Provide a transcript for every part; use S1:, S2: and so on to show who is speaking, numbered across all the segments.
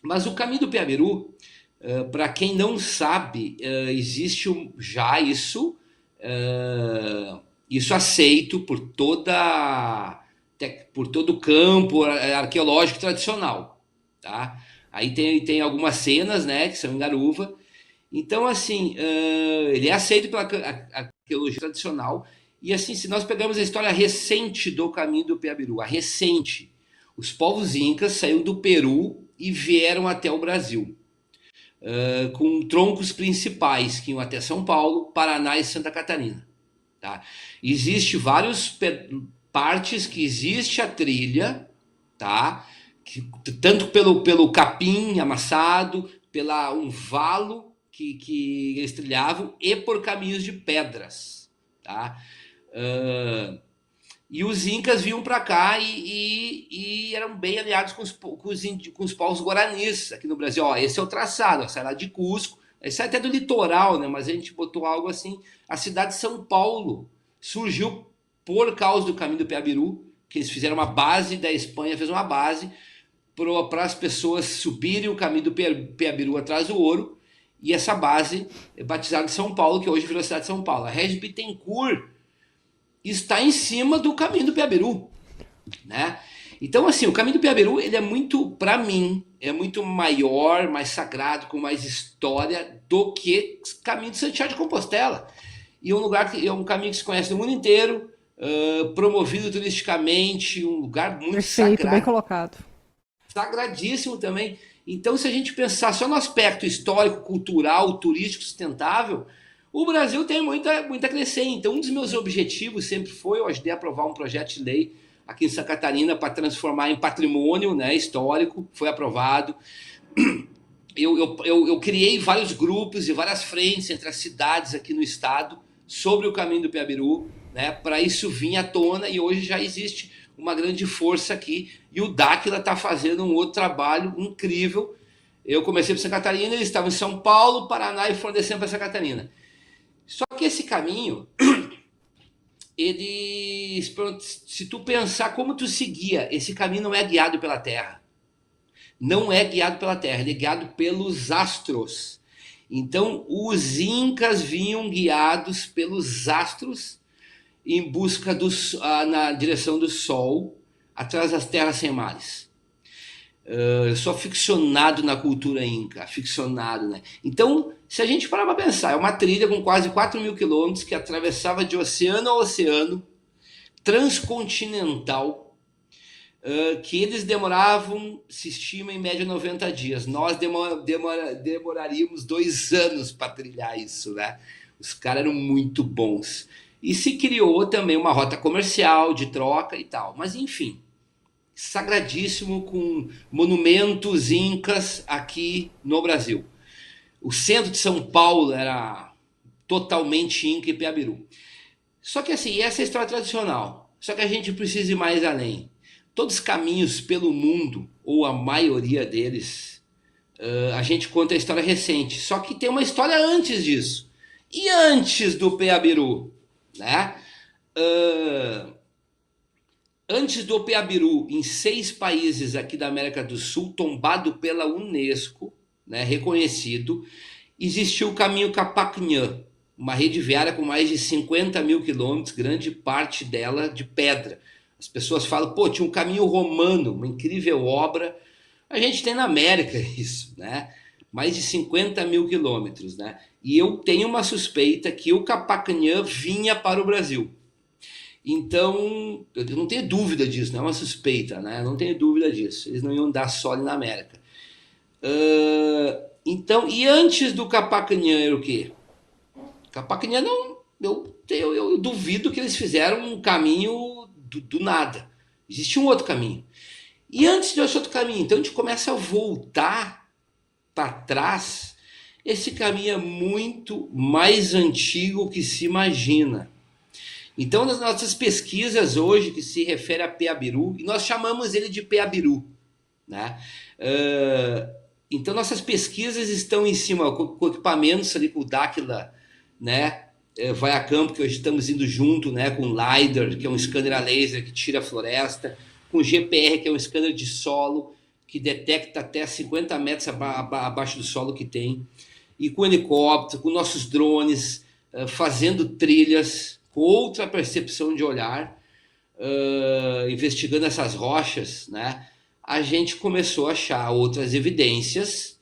S1: Mas o caminho do Piabiru, para quem não sabe, existe já isso, isso aceito por todo o campo arqueológico tradicional, tá? Aí tem algumas cenas, né, que são em garuva. Então, assim, ele é aceito pela arqueologia tradicional. E, assim, se nós pegamos a história recente do caminho do Piabiru, a recente, os povos incas saíram do Peru e vieram até o Brasil, com troncos principais que iam até São Paulo, Paraná e Santa Catarina. Tá? Existe vários partes que existe a trilha, tá? Que, tanto pelo capim amassado, pela um valo que eles trilhavam e por caminhos de pedras, tá? E os incas vinham para cá e eram bem aliados com os povos guaranis aqui no Brasil. Ó, esse é o traçado, ó, sai lá de Cusco, sai até do litoral, né? Mas a gente botou algo assim. A cidade de São Paulo surgiu por causa do caminho do Piabiru, que eles fizeram uma base da Espanha, fez uma base para as pessoas subirem o caminho do Piabiru atrás do ouro. E essa base é batizada de São Paulo, que hoje virou a cidade de São Paulo. A Regis Bittencourt está em cima do caminho do Piabiru, né? Então, assim, o caminho do Piabiru, ele é muito, para mim, é muito maior, mais sagrado, com mais história do que o caminho de Santiago de Compostela. E é um lugar que é um caminho que se conhece no mundo inteiro, promovido turisticamente, um lugar muito
S2: Perfeito, bem
S1: sagrado,
S2: colocado.
S1: sagradíssimo também. Então, se a gente pensar só no aspecto histórico, cultural, turístico, sustentável, o Brasil tem muito a crescer. Então, um dos meus objetivos sempre foi, eu ajudei a aprovar um projeto de lei aqui em Santa Catarina para transformar em patrimônio, né, histórico, foi aprovado. Eu criei vários grupos e várias frentes entre as cidades aqui no estado sobre o caminho do Piabiru, né, para isso vir à tona, e hoje já existe uma grande força aqui, e o Dáquila está fazendo um outro trabalho incrível. Eu comecei por Santa Catarina, eles estavam em São Paulo, Paraná e foram descendo para Santa Catarina. Só que esse caminho, ele, se tu pensar como tu seguia, esse caminho não é guiado pela Terra. Não é guiado pela Terra, ele é guiado pelos astros. Então, os incas vinham guiados pelos astros em busca na direção do Sol, atrás das terras sem mares. Eu sou ficcionado na cultura inca, ficcionado, né? Então, se a gente parar para pensar, é uma trilha com quase 4.000 quilômetros que atravessava de oceano a oceano, transcontinental, que eles demoravam, se estima, em média 90 dias. Nós demoraríamos 2 anos para trilhar isso, né? Os caras eram muito bons. E se criou também uma rota comercial de troca e tal. Mas enfim, sagradíssimo com monumentos incas aqui no Brasil. O centro de São Paulo era totalmente inca e Piabiru. Só que assim, essa é a história tradicional. Só que a gente precisa ir mais além. Todos os caminhos pelo mundo, ou a maioria deles, a gente conta a história recente. Só que tem uma história antes disso. E antes do Piabiru, né? Uh, Antes do Piabiru, em 6 países aqui da América do Sul, tombado pela Unesco, né, reconhecido, existiu o caminho Capacnhã, uma rede viária com mais de 50.000 quilômetros, grande parte dela de pedra. As pessoas falam, pô, tinha um caminho romano, uma incrível obra. A gente tem na América isso, né? Mais de 50.000 quilômetros, né? E eu tenho uma suspeita que o Capacnhã vinha para o Brasil. Então, eu não tenho dúvida disso, não é uma suspeita, né? Eu não tenho dúvida disso. Eles não iam dar sole na América. Então, e antes do Capacnhã era o quê? Capacnhã não. Eu duvido que eles fizeram um caminho do nada. Existia um outro caminho. E antes desse outro caminho, então a gente começa a voltar para trás. Esse caminho é muito mais antigo que se imagina. Então, nas nossas pesquisas hoje, que se refere a Piabiru, e nós chamamos ele de Piabiru, né? Então, nossas pesquisas estão em cima, com equipamentos ali, com o Dáquila, né? Vai a campo, que hoje estamos indo junto, né? Com o LiDAR, que é um scanner a laser que tira a floresta, com o GPR, que é um scanner de solo, que detecta até 50 metros abaixo do solo que tem, e com helicóptero, com nossos drones, fazendo trilhas, com outra percepção de olhar, investigando essas rochas, né? A gente começou a achar outras evidências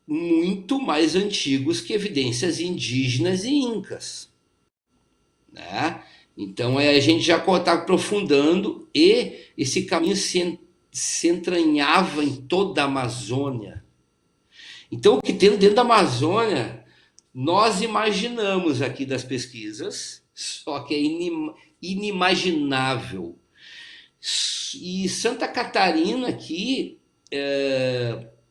S1: muito mais antigos que evidências indígenas e incas, né? Então a gente já está aprofundando e esse caminho se entranhava em toda a Amazônia. Então o que tem dentro da Amazônia nós imaginamos aqui das pesquisas, só que é inimaginável. E Santa Catarina aqui,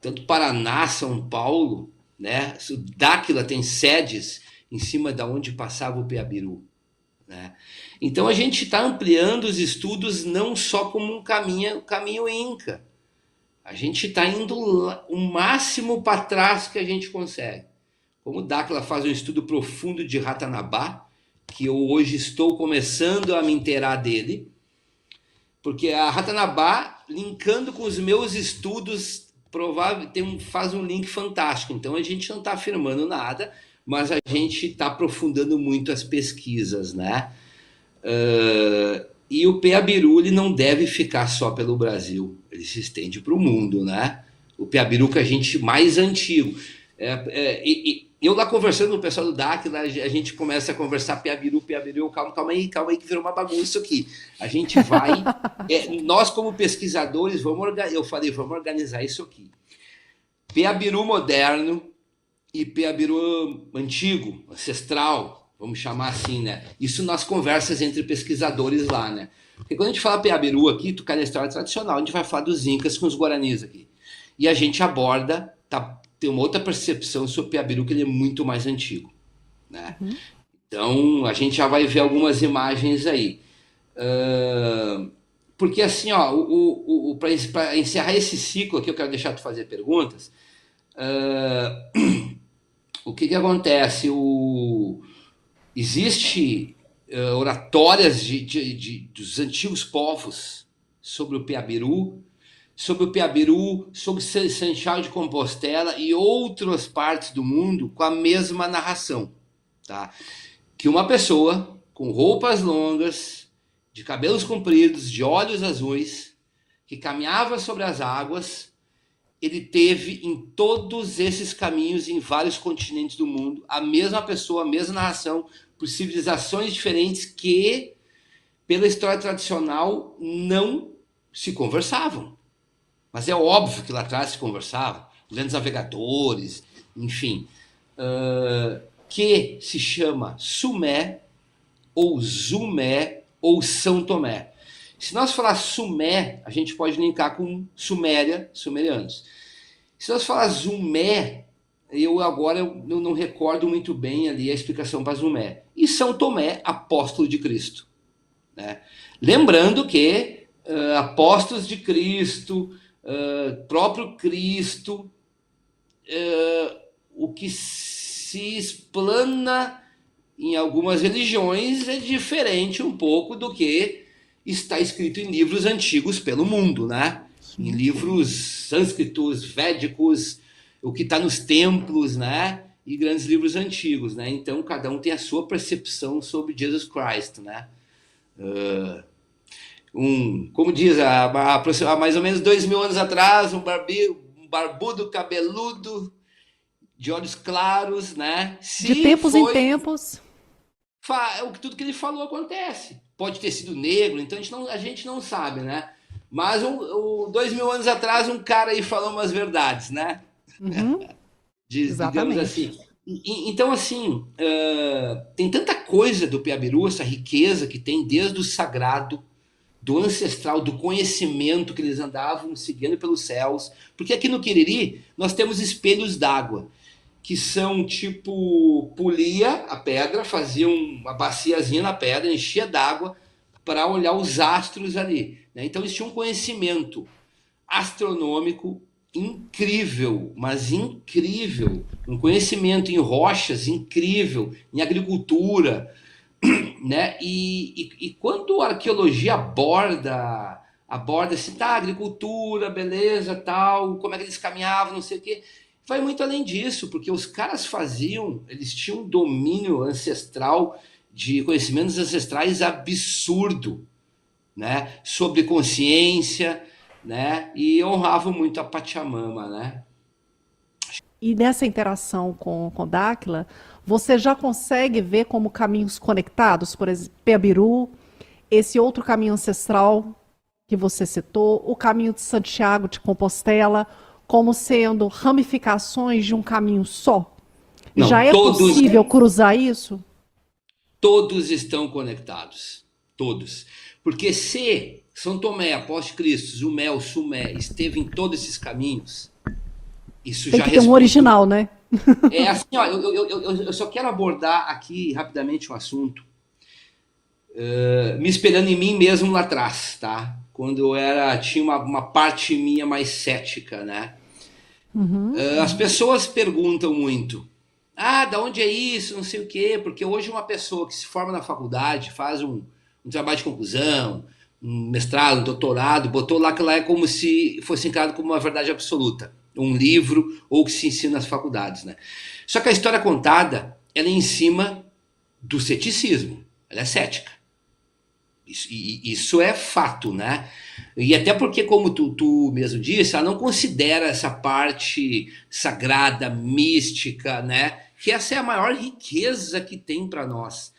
S1: tanto Paraná, São Paulo, né? O Dáquila tem sedes em cima da onde passava o Piabiru, né? Então a gente está ampliando os estudos não só como um caminho Inca. A gente está indo o máximo para trás que a gente consegue. Como o Dáquila faz um estudo profundo de Ratanabá, que eu hoje estou começando a me inteirar dele, porque a Ratanabá, linkando com os meus estudos, faz um link fantástico. Então a gente não está afirmando nada, mas a gente está aprofundando muito as pesquisas, né? E o Piabiru ele não deve ficar só pelo Brasil, ele se estende para o mundo, né? O Piabiru que a gente mais antigo. Eu lá conversando com o pessoal do DAC, a gente começa a conversar Piabiru, calma aí que virou uma bagunça aqui. A gente vai, nós como pesquisadores, vamos organizar isso aqui. Piabiru moderno e Piabiru antigo, ancestral, vamos chamar assim, né? Isso nas conversas entre pesquisadores lá, né? Porque quando a gente fala Piabiru aqui, tu cai na história tradicional, a gente vai falar dos Incas com os Guaranis aqui. E a gente aborda, tem uma outra percepção sobre o Piabiru, que ele é muito mais antigo, né? Então, a gente já vai ver algumas imagens aí. Porque assim, ó, para encerrar esse ciclo aqui, eu quero deixar tu fazer perguntas. O que acontece? Existe oratórias dos antigos povos sobre o Piabiru, sobre Santiago de Compostela e outras partes do mundo com a mesma narração, tá? Que uma pessoa com roupas longas, de cabelos compridos, de olhos azuis, que caminhava sobre as águas, ele teve em todos esses caminhos, em vários continentes do mundo, a mesma pessoa, a mesma narração, por civilizações diferentes que, pela história tradicional, não se conversavam. Mas é óbvio que lá atrás se conversava, grandes navegadores, enfim, que se chama Sumé, ou Zumé, ou São Tomé. Se nós falar Sumé, a gente pode linkar com Suméria, sumerianos. Se nós falar Zumé, eu não recordo muito bem ali a explicação para Zumé. E São Tomé, apóstolo de Cristo, né? Lembrando que apóstolos de Cristo, próprio Cristo, o que se explana em algumas religiões é diferente um pouco do que está escrito em livros antigos pelo mundo, né? Em livros sânscritos, védicos, o que está nos templos, né? E grandes livros antigos, né? Então cada um tem a sua percepção sobre Jesus Christ, né? Como diz, há mais ou menos 2000 anos atrás, um barbudo, cabeludo, de olhos claros, né?
S2: De tempos em tempos.
S1: Tudo que ele falou acontece. Pode ter sido negro, então a gente não sabe, né? Mas 2000 anos atrás, um cara aí falou umas verdades, né? Digamos assim. Então, assim, tem tanta coisa do Piabiru, essa riqueza que tem desde o sagrado, do ancestral, do conhecimento que eles andavam seguindo pelos céus. Porque aqui no Quiriri nós temos espelhos d'água, que são tipo, polia a pedra, fazia uma baciazinha na pedra, enchia d'água para olhar os astros ali, né? Então eles tinham um conhecimento astronômico incrível, mas incrível, um conhecimento em rochas incrível, em agricultura, né? E quando a arqueologia aborda aborda-se, tá, agricultura, beleza, tal, como é que eles caminhavam, não sei o quê. Vai muito além disso, porque os caras eles tinham um domínio ancestral de conhecimentos ancestrais absurdo, né? Sobre consciência, né? E honravam muito a Pachamama, né?
S2: E nessa interação com Dáquila, você já consegue ver como caminhos conectados, por exemplo, Peabiru, esse outro caminho ancestral que você citou, o caminho de Santiago de Compostela, como sendo ramificações de um caminho só? Já
S1: Não,
S2: é possível cruzar isso?
S1: todos estão conectados, todos. Porque se São Tomé, após Cristo, Zumé, o Sumé, esteve em todos esses caminhos, isso
S2: Tem
S1: já
S2: que ter um
S1: responde.
S2: original, né?
S1: É assim, ó, eu só quero abordar aqui rapidamente um assunto, me espelhando em mim mesmo lá atrás, tá? Quando tinha uma parte minha mais cética, né? As pessoas perguntam muito, da onde é isso, não sei o quê, porque hoje uma pessoa que se forma na faculdade, faz um trabalho de conclusão, um mestrado, um doutorado, botou lá que lá é como se fosse encarado como uma verdade absoluta, um livro ou que se ensina nas faculdades, né? Só que a história contada, ela é em cima do ceticismo, ela é cética. Isso é fato, né? E até porque, como tu mesmo disse, ela não considera essa parte sagrada, mística, né? Que essa é a maior riqueza que tem para nós.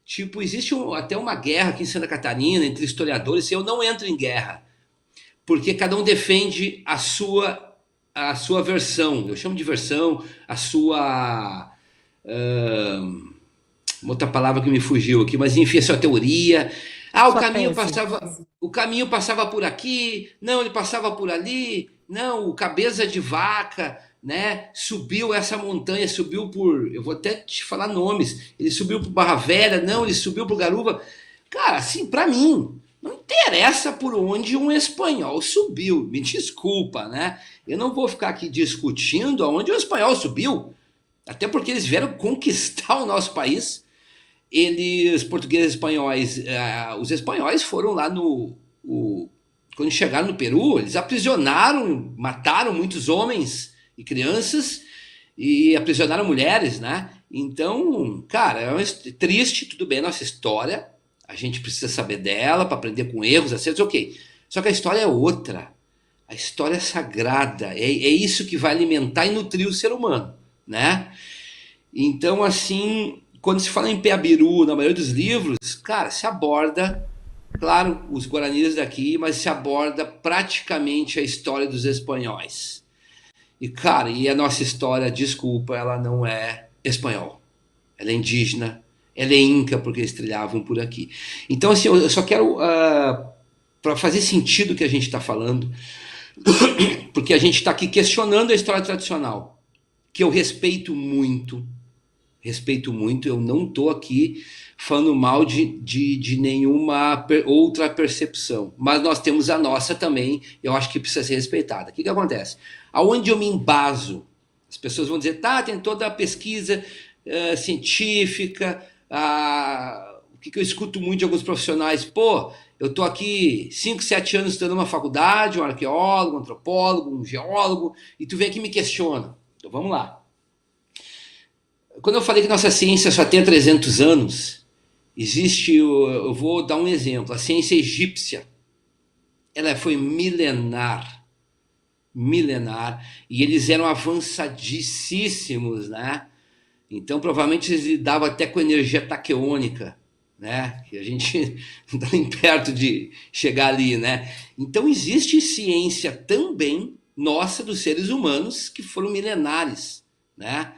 S1: Tipo, existe até uma guerra aqui em Santa Catarina entre historiadores, e eu não entro em guerra, porque cada um defende a sua versão. Eu chamo de versão, a sua. Outra palavra que me fugiu aqui, mas enfim, a sua teoria. O
S2: Sua
S1: caminho
S2: tese.
S1: passava por aqui, não, ele passava por ali, não, o cabeça de vaca, né? Subiu essa montanha, subiu eu vou até te falar nomes, ele subiu por Barra Velha, não, ele subiu por Garuva. Cara, assim, para mim, não interessa por onde um espanhol subiu, me desculpa, né? Eu não vou ficar aqui discutindo aonde o espanhol subiu, até porque eles vieram conquistar o nosso país. Eles, portugueses espanhóis, os espanhóis foram lá quando chegaram no Peru, eles aprisionaram, mataram muitos homens e crianças e aprisionaram mulheres, né? Então, cara, triste, tudo bem, nossa história, a gente precisa saber dela para aprender com erros, acertos, ok. Só que a história é outra. A história é sagrada, é isso que vai alimentar e nutrir o ser humano, né? Então, assim, quando se fala em Peabiru, na maioria dos livros, cara, se aborda, claro, os guaranis daqui, mas se aborda praticamente a história dos espanhóis. E, cara, a nossa história, desculpa, ela não é espanhol. Ela é indígena, ela é inca, porque eles trilhavam por aqui. Então, assim, eu só quero, para fazer sentido o que a gente está falando, porque a gente está aqui questionando a história tradicional, que eu respeito muito, eu não estou aqui falando mal de nenhuma outra percepção, mas nós temos a nossa também, eu acho que precisa ser respeitada. O que acontece? Aonde eu me embaso? As pessoas vão dizer, tá, tem toda a pesquisa científica, o que eu escuto muito de alguns profissionais, pô, eu estou aqui 5, 7 anos estudando uma faculdade, um arqueólogo, um antropólogo, um geólogo, e tu vem aqui e me questiona. Então vamos lá. Quando eu falei que nossa ciência só tem 300 anos, eu vou dar um exemplo, a ciência egípcia, ela foi milenar, e eles eram avançadíssimos, né? Então provavelmente eles lidavam até com energia taqueônica, né? Que a gente não está nem perto de chegar ali, né? Então existe ciência também nossa dos seres humanos que foram milenares, né?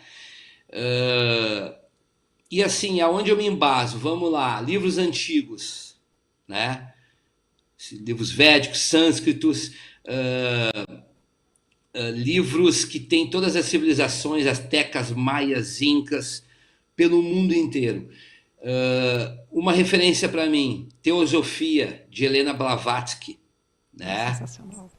S1: E assim, aonde eu me embaso? Vamos lá, livros antigos, né? Livros védicos, sânscritos, livros que têm todas as civilizações, astecas, maias, incas, pelo mundo inteiro. Uma referência para mim, Teosofia, de Helena Blavatsky, né?
S2: Sensacional.